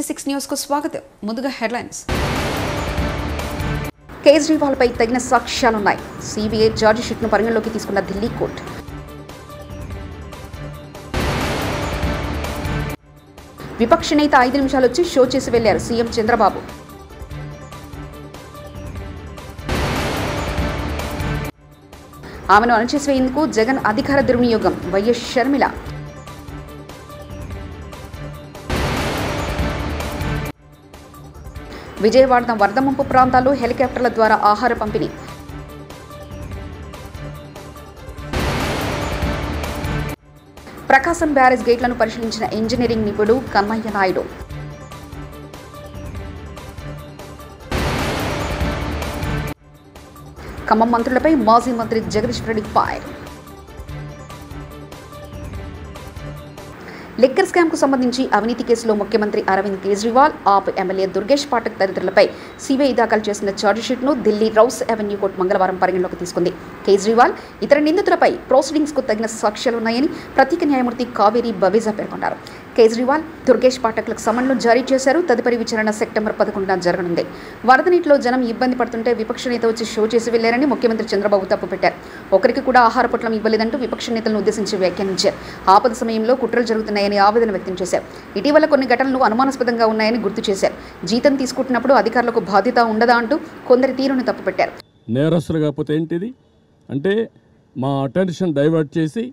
టీవీ6 news కు స్వాగతం. ముందుగా హెడ్లైన్స్. కేజ్రీవాల్ పై తగిన సాక్ష్యాలున్నాయి. సిబిఐ ఛార్జ్ షీట్ను పరిగణలోకి తీసుకున్న ఢిల్లీ కోర్టు. విపక్ష నేత 5 నిమిషాలు వచ్చి షో చేసి వెళ్లారు సీఎం చంద్రబాబు. ఆమెను అణచివేసేందుకు జగన్ అధికార దుర్వినియోగం. వైఎస్ షర్మిల. విజయవాడ వరద ముంపు ప్రాంతాల్లో హెలికాప్టర్ల ద్వారా ఆహార పంపిణీ. ప్రకాశం బ్యారేజ్ గేట్లను పరిశీలించిన ఇంజనీరింగ్ నిపుణుడు కన్నయ్య నాయుడు. ఖమ్మం మంత్రులపై మాజీ మంత్రి Jagadish Reddy fire. Liquor scam కు సంబంధించి అవినీతి కేసులో ముఖ్యమంత్రి అరవింద్ కేజ్రీవాల్, ఆప్ ఎమ్మెల్యే దుర్గేష్ పాఠక్ తదితరులపై సిబిఐ దాఖలు చేసిన ఛార్జిషీట్ను ఢిల్లీ రౌస్ అవెన్యూ కోర్టు మంగళవారం పరిగణలోకి తీసుకుంది. కేజ్రీవాల్, ఇతర నిందితులపై ప్రొసీడింగ్స్ కు తగిన సాక్ష్యాలున్నాయని ప్రత్యేక న్యాయమూర్తి కావేరి బవేజా పేర్కొన్నారు. కేజ్రీవాల్, దుర్గేష్ పాఠక్లకు సమన్లు జారీ చేశారు. తదుపరి విచారణ సెప్టెంబర్ 11న జరగనుంది. వరద నీటిలో జనం ఇబ్బంది పడుతుంటే విపక్ష నేత వచ్చి షో చేసి వెళ్లారని ముఖ్యమంత్రి చంద్రబాబు తప్పుపెట్టారు. ఒకరికి కూడా ఆహార పొట్లం ఇవ్వలేదంటూ విపక్ష నేతలను ఉద్దేశించి వ్యాఖ్యానించారు. ఆపద సమయంలో కుట్రలు జరుగుతున్నాయని ఆవేదన వ్యక్తం చేశారు. ఇటీవల కొన్ని ఘటనలు అనుమానాస్పదంగా ఉన్నాయని గుర్తు చేశారు. జీతం తీసుకుంటున్నప్పుడు అధికారులకు బాధ్యత ఉండదా అంటూ కొందరి తీరును తప్పుపెట్టారు. నేరస్తులు కాకపోతే ఏంటిది అంటే మా అటెన్షన్ డైవర్ట్ చేసి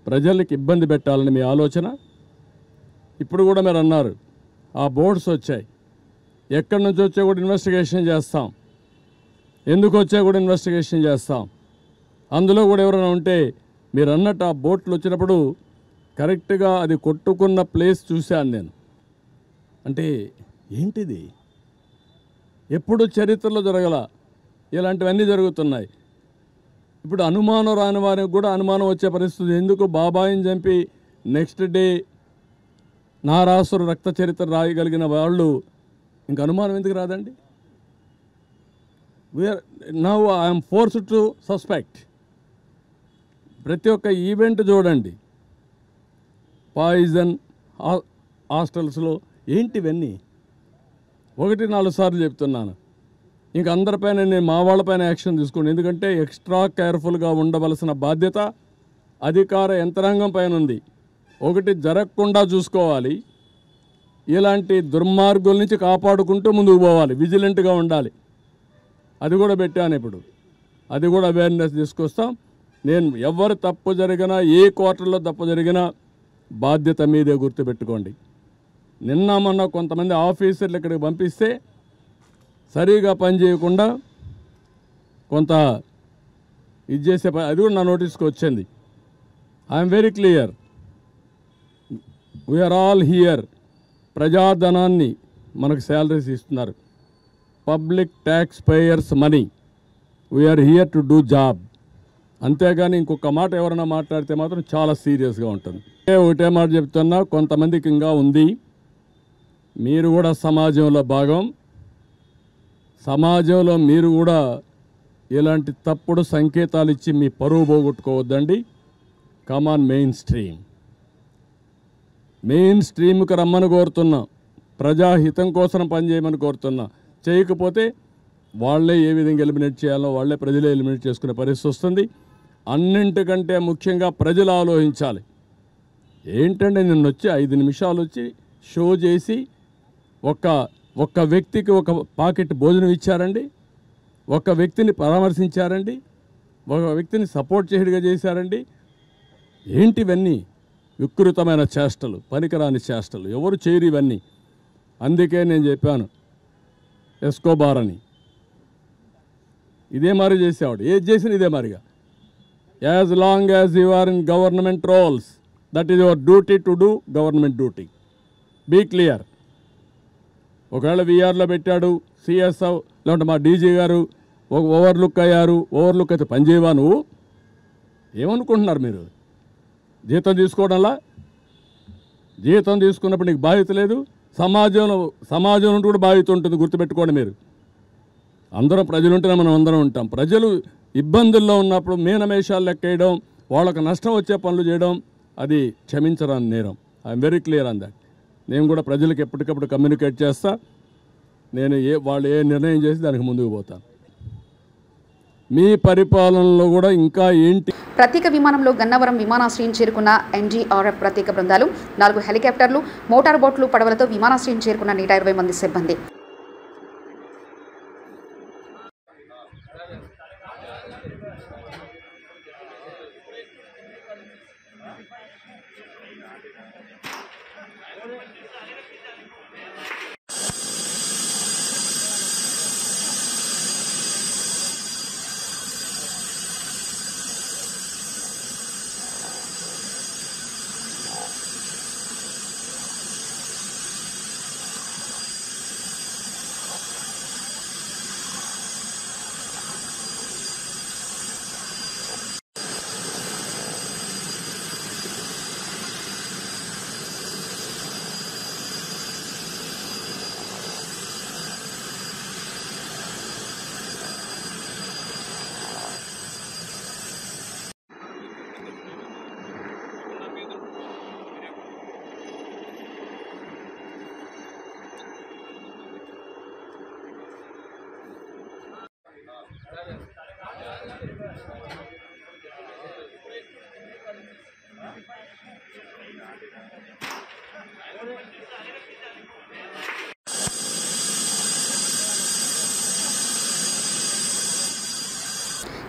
ప్రజలకు ఇబ్బంది పెట్టాలని మీ ఆలోచన. ఇప్పుడు కూడా మీరు అన్నారు ఆ బోర్డ్స్ వచ్చాయి, ఎక్కడి నుంచి వచ్చా కూడా ఇన్వెస్టిగేషన్ చేస్తాం, ఎందుకు వచ్చా కూడా ఇన్వెస్టిగేషన్ చేస్తాం. అందులో కూడా ఎవరైనా ఉంటే మీరు అన్నట్టు ఆ బోట్లు వచ్చినప్పుడు కరెక్ట్గా అది కొట్టుకున్న ప్లేస్ చూశాను నేను. అంటే ఏంటిది ఎప్పుడు చరిత్రలో జరగల, ఇలాంటివన్నీ జరుగుతున్నాయి. ఇప్పుడు అనుమానం రాని వారికి కూడా అనుమానం వచ్చే పరిస్థితి. ఎందుకు బాబాయిని చంపి నెక్స్ట్ డే నారాసురు రక్త చరిత్ర రాయగలిగిన వాళ్ళు ఇంక అనుమానం ఎందుకు రాదండి? We are now I'm forced to suspect. ప్రతి ఒక్క ఈవెంట్ చూడండి, పాయిజన్ హాస్టల్స్లో ఏంటివన్నీ 1-4 సార్లు చెప్తున్నాను. ఇంక అందరిపైన నేను మా వాళ్ళపైన యాక్షన్ తీసుకోండి. ఎందుకంటే ఎక్స్ట్రా కేర్ఫుల్గా ఉండవలసిన బాధ్యత అధికార యంత్రాంగం పైన ఉంది. ఒకటి జరగకుండా చూసుకోవాలి, ఇలాంటి దుర్మార్గుల నుంచి కాపాడుకుంటూ ముందుకు పోవాలి, విజిలెంట్గా ఉండాలి. అది కూడా పెట్టాను. ఇప్పుడు అది కూడా అవేర్నెస్ తీసుకొస్తాం. నేను ఎవరు తప్పు జరిగినా, ఏ క్వార్టర్లో తప్పు జరిగినా బాధ్యత మీదే గుర్తుపెట్టుకోండి. నిన్న మొన్న కొంతమంది ఆఫీసర్లు ఇక్కడికి పంపిస్తే సరిగా పనిచేయకుండా కొంత ఇది చేసే అది కూడా నా నోటీస్కి వచ్చింది. I'm very clear, we are all here. ప్రజాధనాన్ని మనకు శాలరీస్ ఇస్తున్నారు, public tax payers money. We are here to do job. అంతేగాని ఇంకొక మాట ఎవరైనా మాట్లాడితే మాత్రం చాలా సీరియస్గా ఉంటుంది. ఒకటే మాట చెప్తున్నా, కొంతమందికి ఇంకా ఉంది. మీరు కూడా సమాజంలో భాగం. సమాజంలో మీరు కూడా ఇలాంటి తప్పుడు సంకేతాలు ఇచ్చి మీ పరువు పోగొట్టుకోవద్దండి. కమాన్ మెయిన్ స్ట్రీమ్కి రమ్మని కోరుతున్నా, ప్రజాహితం కోసం పనిచేయమని కోరుతున్నా. చేయకపోతే వాళ్ళే ఏ విధంగా ఎలిమినేట్ చేయాలో వాళ్ళే ప్రజలే ఎలిమినేట్ చేసుకునే పరిస్థితి వస్తుంది. అన్నింటికంటే ముఖ్యంగా ప్రజలు ఆలోచించాలి. ఏంటంటే నిన్న వచ్చి 5 నిమిషాలు వచ్చి షో చేసి ఒక్క వ్యక్తికి ఒక పాకెట్ భోజనం ఇచ్చారండి, ఒక వ్యక్తిని పరామర్శించారండి, ఒక వ్యక్తిని సపోర్ట్ చేయడిగా చేశారండి. ఏంటివన్నీ వికృతమైన చేష్టలు, పనికిరాని చేష్టలు. ఎవరు చేయరు ఇవన్నీ. అందుకే నేను చెప్పాను ఎస్కోబార్ అని. ఇదే మరి చేసేవాడు, ఏది చేసిన ఇదే మరిగా. As long as you are in government roles, that is your duty to do government duty. Be clear. ఒకవేళ వీఆర్లో పెట్టాడు సిఎస్ఓ, లేదంటే మా డీజీ గారు ఓవర్లుక్ అయ్యారు, ఓవర్లుక్ అయితే పనిచేయవా నువ్వు? ఏమనుకుంటున్నారు మీరు? జీతం తీసుకోవడంలా? జీతం తీసుకున్నప్పుడు నీకు బాధ్యత లేదు. సమాజం నుండి కూడా బాధ్యత ఉంటుంది, గుర్తుపెట్టుకోండి. మీరు అందరం ప్రజలు ఉంటేనే మనం అందరం ఉంటాం. ప్రజలు ఇబ్బందుల్లో ఉన్నప్పుడు మీనమేషాలు లెక్కేయడం, వాళ్ళకు నష్టం వచ్చే పనులు చేయడం అది క్షమించరాని నేరం. I'm very clear on that. నేను కూడా ప్రజలకు ఎప్పటికప్పుడు కమ్యూనికేట్ చేస్తా. నేను వాళ్ళు ఏ నిర్ణయం చేసి దానికి ముందుకు పోతాను. మీ పరిపాలనలో కూడా ఇంకా ఏంటి? ప్రత్యేక విమానంలో గన్నవరం విమానాశ్రయం చేరుకున్న ఎన్డీఆర్ఎఫ్ ప్రత్యేక బృందాలు, 4 హెలికాప్టర్లు, మోటార్ బోట్లు, పడవలతో విమానాశ్రయం చేరుకున్న 120 మంది సిబ్బంది.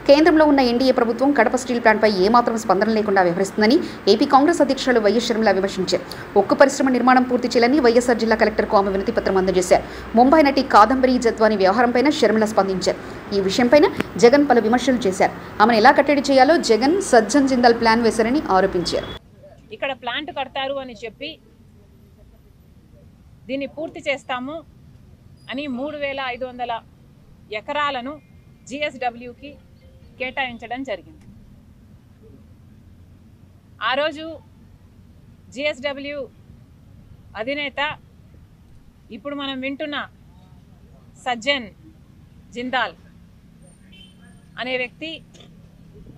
కేంద్రంలో ఉన్న ఎన్డీఏ ప్రభుత్వం కడప స్టీల్ ప్లాంట్పై ఏమాత్రం స్పందన లేకుండా వ్యవహరిస్తుందని ఏపీ కాంగ్రెస్ అధ్యక్షులు వైఎస్ షర్మిల విమర్శించారు. ఉక్కు పరిశ్రమ నిర్మాణం పూర్తి చేయాలని వైఎస్ఆర్ జిల్లా కలెక్టర్కు ఆమె వినతి పత్రం అందజేశారు. ముంబై నటి కాదంబరి జత్వాని వ్యవహారంపైన షర్మిల స్పందించారు. ఈ విషయంపైన జగన్ పలు విమర్శలు చేశారు. ఆమెను ఎలా కట్టడి చేయాలో జగన్ సజ్జన్ జిందాల్ ప్లాన్ వేశారని ఆరోపించారు. ఇక్కడ ప్లాంట్ కడతారు అని చెప్పి దీన్ని పూర్తి చేస్తాము అని 3500 ఎకరాలను జిఎస్డబ్ల్యూకి కేటాయించడం జరిగింది. ఆ రోజు జిఎస్డబ్ల్యూ అధినేత ఇప్పుడు మనం వింటున్న సజ్జన్ జిందాల్ అనే వ్యక్తి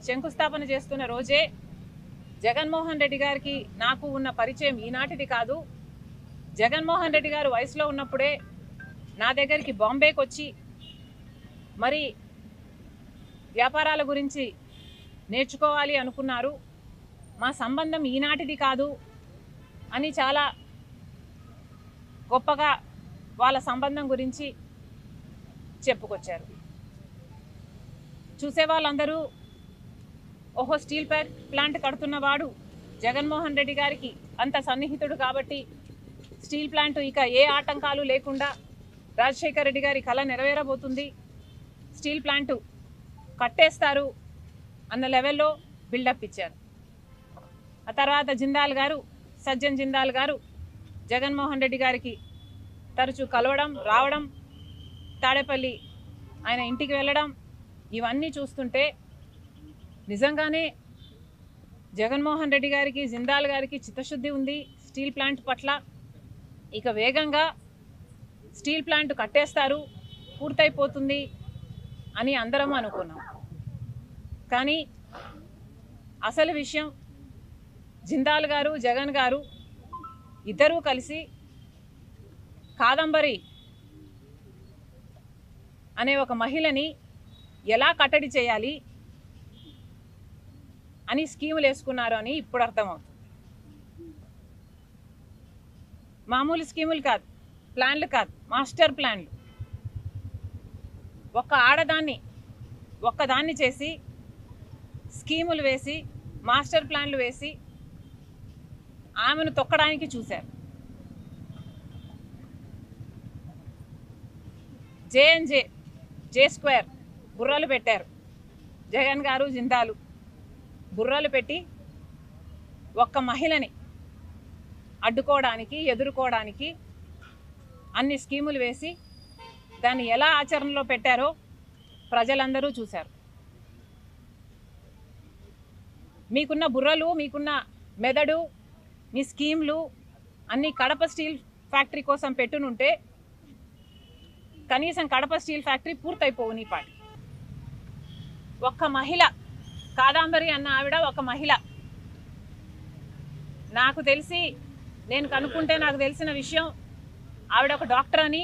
శంకుస్థాపన చేస్తున్న రోజే జగన్మోహన్ రెడ్డి గారికి నాకు ఉన్న పరిచయం ఈనాటిది కాదు. జగన్మోహన్ రెడ్డి గారు వయసులో ఉన్నప్పుడే నా దగ్గరికి బాంబేకి వచ్చి మరి వ్యాపారాల గురించి నేర్చుకోవాలి అనుకున్నారు. మా సంబంధం ఈనాటిది కాదు అని చాలా గొప్పగా వాళ్ళ సంబంధం గురించి చెప్పుకొచ్చారు. చూసే వాళ్ళందరూ ఓహో స్టీల్ ప్లాంట్ కడుతున్నవాడు జగన్మోహన్ రెడ్డి గారికి అంత సన్నిహితుడు కాబట్టి స్టీల్ ప్లాంట్ ఇక ఏ ఆటంకాలు లేకుండా రాజశేఖర్ రెడ్డి గారి కళ నెరవేరబోతుంది, స్టీల్ ప్లాంటు కట్టేస్తారు అన్న లెవెల్లో బిల్డప్ ఇచ్చారు. ఆ తర్వాత జిందాల్ గారు, సజ్జన్ జిందాల్ గారు జగన్మోహన్ రెడ్డి గారికి తరచూ కలవడం, రావడం, తాడేపల్లి ఆయన ఇంటికి వెళ్ళడం, ఇవన్నీ చూస్తుంటే నిజంగానే జగన్మోహన్ రెడ్డి గారికి, జిందాల్ గారికి చిత్తశుద్ధి ఉంది స్టీల్ ప్లాంట్ పట్ల. ఇక వేగంగా స్టీల్ ప్లాంట్ కట్టేస్తారు, పూర్తయిపోతుంది అని అందరం అనుకున్నాం. కానీ అసలు విషయం జిందాల్ గారు, జగన్ గారు ఇద్దరూ కలిసి కాదంబరి అనే ఒక మహిళని ఎలా కట్టడి చేయాలి అని స్కీములు వేసుకున్నారు అని ఇప్పుడు అర్థమవుతుంది. మామూలు స్కీములు కాదు, ప్లాన్లు కాదు, మాస్టర్ ప్లాన్లు. ఒక్క ఆడదాన్ని ఒక్కదాన్ని చేసి స్కీములు వేసి మాస్టర్ ప్లాన్లు వేసి ఆమెను తొక్కడానికి చూశారు. జే స్క్వేర్ బుర్రలు పెట్టారు జగన్ గారు, జిందాలు బుర్రలు పెట్టి ఒక్క మహిళని అడ్డుకోవడానికి, ఎదుర్కోవడానికి అన్ని స్కీములు వేసి దాన్ని ఎలా ఆచరణలో పెట్టారో ప్రజలందరూ చూశారు. మీకున్న బుర్రలు, మీకున్న మెదడు, మీ స్కీమ్లు అన్నీ కడప స్టీల్ ఫ్యాక్టరీ కోసం పెట్టునుంటే కనీసం కడప స్టీల్ ఫ్యాక్టరీ పూర్తయిపోవు నీ పాటి. ఒక్క మహిళ, కాదాంబరి అన్న ఆవిడ ఒక మహిళ. నాకు తెలిసి నేను కనుక్కుంటే నాకు తెలిసిన విషయం, ఆవిడ ఒక డాక్టర్ అని,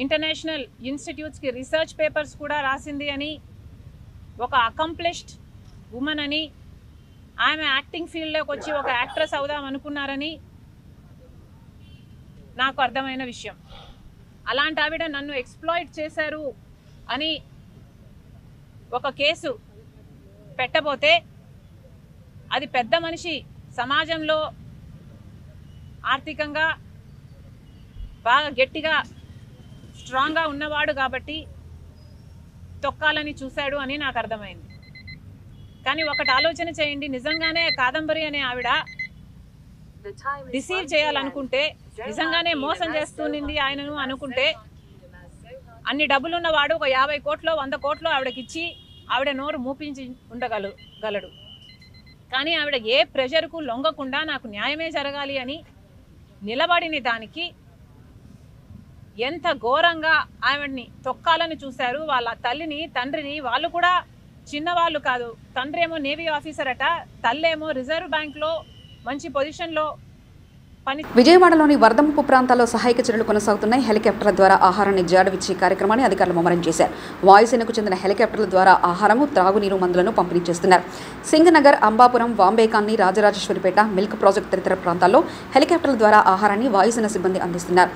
ఇంటర్నేషనల్ ఇన్స్టిట్యూట్స్కి రీసెర్చ్ పేపర్స్ కూడా రాసింది అని, ఒక అకంప్లిష్డ్ ఉమెన్ అని, ఆమె యాక్టింగ్ ఫీల్డ్లోకి వచ్చి ఒక యాక్ట్రెస్ అవుదాం అనుకున్నారని నాకు అర్థమైన విషయం. అలాంటి ఆవిడ నన్ను ఎక్స్ప్లాయిట్ చేశారు అని ఒక కేసు పెట్టబోతే, అది పెద్ద మనిషి, సమాజంలో ఆర్థికంగా బాగా గట్టిగా స్ట్రాంగ్గా ఉన్నవాడు కాబట్టి తొక్కాలని చూశాడు అని నాకు అర్థమైంది. కానీ ఒకటి ఆలోచన చేయండి, నిజంగానే కాదంబరి అనే ఆవిడ డిసీవ్ చేయాలనుకుంటే, నిజంగానే మోసం చేస్తుంది ఆయనను అనుకుంటే, అన్ని డబ్బులున్నవాడు ఒక 50 కోట్లో 100 కోట్లో ఆవిడకిచ్చి ఆవిడ నోరు మూపించి ఉండగలడు. కానీ ఆవిడ ఏ ప్రెషర్కు లొంగకుండా నాకు న్యాయమే జరగాలి అని నిలబడిన దానికి ఎంత ఘోరంగా ఆవిడ్ని తొక్కాలని చూశారు. వాళ్ళ తల్లిని, తండ్రిని, వాళ్ళు కూడా చిన్నవాళ్ళు కాదు. తండ్రి ఏమో నేవీ ఆఫీసర్ అట, తల్లేమో రిజర్వ్ బ్యాంక్లో మంచి పొజిషన్లో పని. విజయవాడలోని వరద ముప్పు ప్రాంతాల్లో సహాయక చర్యలు కొనసాగుతున్నాయి. హెలికాప్టర్ల ద్వారా ఆహారాన్ని జాడవిచ్చే కార్యక్రమాన్ని అధికారులు ముమ్మరం చేశారు. వాయుసేనకు చెందిన హెలికాప్టర్ల ద్వారా ఆహారము, త్రాగునీరు, మందులను పంపిణీ చేస్తున్నారు. Singh Nagar, Ambapuram, Vambay colony, Rajarajeswaripeta, milk project తదితర ప్రాంతాల్లో హెలికాప్టర్ల ద్వారా ఆహారాన్ని వాయుసేన సిబ్బంది అందిస్తున్నారు.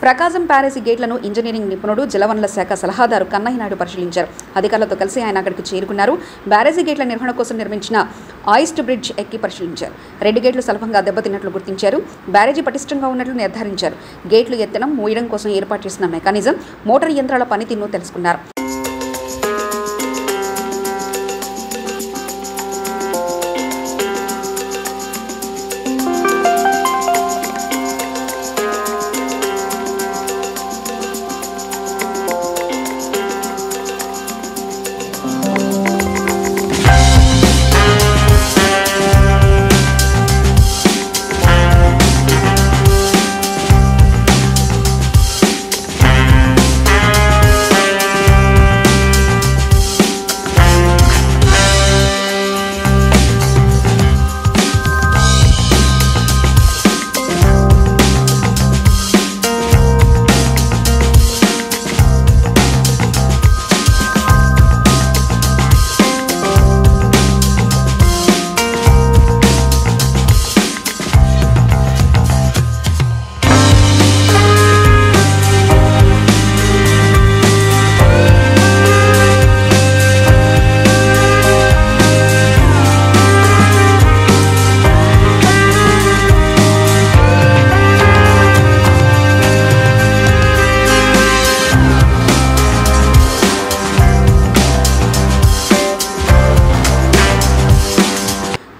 ప్రకాశం ప్యారేసీ గేట్లను ఇంజనీరింగ్ నిపుణుడు, జలవనరుల శాఖ సలహాదారు కన్నయ్య నాయుడు పరిశీలించారు. అధికారులతో కలిసి ఆయన అక్కడికి చేరుకున్నారు. బ్యారేజీ గేట్ల నిర్వహణ కోసం నిర్మించిన ఆయిస్ట్ బ్రిడ్జ్ ఎక్కి పరిశీలించారు. 2 గేట్లు సులభంగా దెబ్బతిన్నట్లు గుర్తించారు. బ్యారేజీ పటిష్టంగా ఉన్నట్లు నిర్ధారించారు. గేట్లు ఎత్తడం, మూయడం కోసం ఏర్పాటు చేసిన మెకానిజం, మోటార్ యంత్రాల పనితీరును తెలుసుకున్నారు.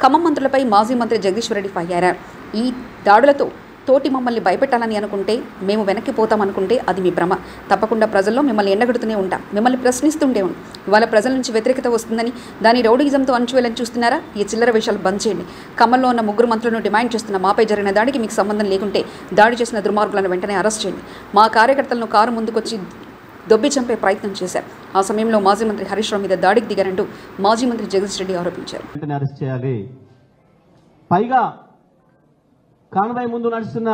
ఖమ్మం మంత్రులపై మాజీ మంత్రి జగదీశ్వర్ రెడ్డి ఫైర్ అయ్యారు. ఈ దాడులతో తోటి మమ్మల్ని భయపెట్టాలని అనుకుంటే, మేము వెనక్కిపోతాం అనుకుంటే అది మీ భ్రమ. తప్పకుండా ప్రజల్లో మిమ్మల్ని ఎండగడుతూనే ఉంటాం, మిమ్మల్ని ప్రశ్నిస్తుంటే ఉంటాం. ఇవాళ ప్రజల నుంచి వ్యతిరేకత వస్తుందని దాని రౌడీజంతో అణచివేయాలని చూస్తున్నారా? ఈ చిల్లర విషయాలు బంద్ చేయండి. ఖమ్మంలో ఉన్న 3 మంత్రులను డిమాండ్ చేస్తున్న మాపై జరిగిన దాడికి మీకు సంబంధం లేకుంటే దాడి చేసిన దుర్మార్గులను వెంటనే అరెస్ట్ చేయండి. మా కార్యకర్తలను కారు ముందుకొచ్చి దొబ్బి చంపే ప్రయత్నం చేశారు. ఆ సమయంలో మాజీ మంత్రి హరీష్ రావు మీద దాడికి దిగారంటూ మాజీ మంత్రి జగదీష్ రెడ్డి ఆరోపించారు. అరెస్ట్ చేయాలి. పైగా కాన్వాయ్ ముందు నడుస్తున్న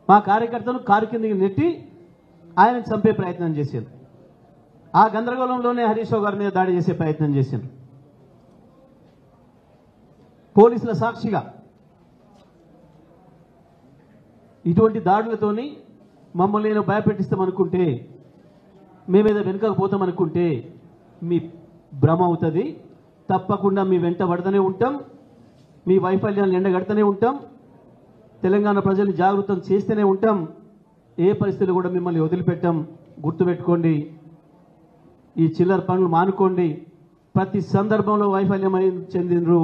మా కార్యకర్తను కారు కిందకి నెట్టి ఆయన చంపే ప్రయత్నం చేశారు. ఆ గందరగోళంలోనే హరీష్ రావు గారి మీద దాడి చేసే ప్రయత్నం చేశారు. పోలీసుల సాక్షిగా ఇటువంటి దాడులతోని మమ్మల్ని నేను భయపెట్టిస్తామనుకుంటే, మేమేదో వెనుకపోతామనుకుంటే మీ భ్రమ అవుతుంది. తప్పకుండా మీ వెంట పడుతూనే ఉంటాం, మీ వైఫల్యాలను ఎండగడుతూనే ఉంటాం, తెలంగాణ ప్రజల్ని జాగృతం చేస్తూనే ఉంటాం. ఏ పరిస్థితులు కూడా మిమ్మల్ని వదిలిపెట్టాం. గుర్తుపెట్టుకోండి, ఈ చిల్లర పనులు మానుకోండి. ప్రతి సందర్భంలో వైఫల్యం చెందినరు,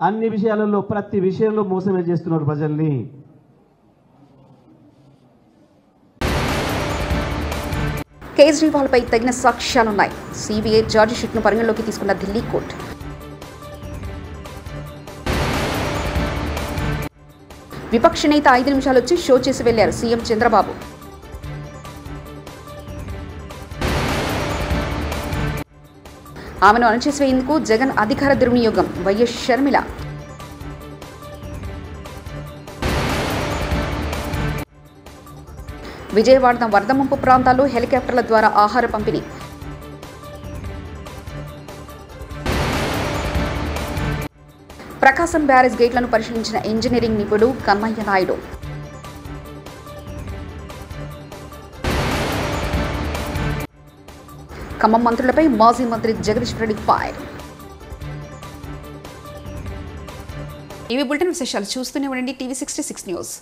అన్ని విషయాలలో ప్రతి విషయంలో మోసమే చేస్తున్నారు ప్రజల్ని. కేజ్రీవాల్పై తగిన సాక్ష్యాలున్నాయి. సిబిఐ ఛార్జిషీట్ను పరిగణలోకి తీసుకున్న ఢిల్లీ కోర్టు. విపక్ష నేత 5 నిమిషాలు వచ్చి షో చేసి వెళ్లారు సీఎం చంద్రబాబు. ఆమెను అణచివేసేందుకు జగన్ అధికార దుర్వినియోగం. వైఎస్ షర్మిల. విజయవాడ వరద ముంపు ప్రాంతాల్లో హెలికాప్టర్ల ద్వారా ఆహార పంపిణీ. ప్రకాశం బ్యారేజ్ గేట్లను పరిశీలించిన ఇంజనీరింగ్ నిపుణుడు కన్నయ్య నాయుడు. ఖమ్మం మంత్రులపై మాజీ మంత్రి జగదీష్ రెడ్డి ఫైర్. ఇవి బులెటిన్ విశేషాలు. చూస్తూనే ఉండండి టీవీ 66 న్యూస్.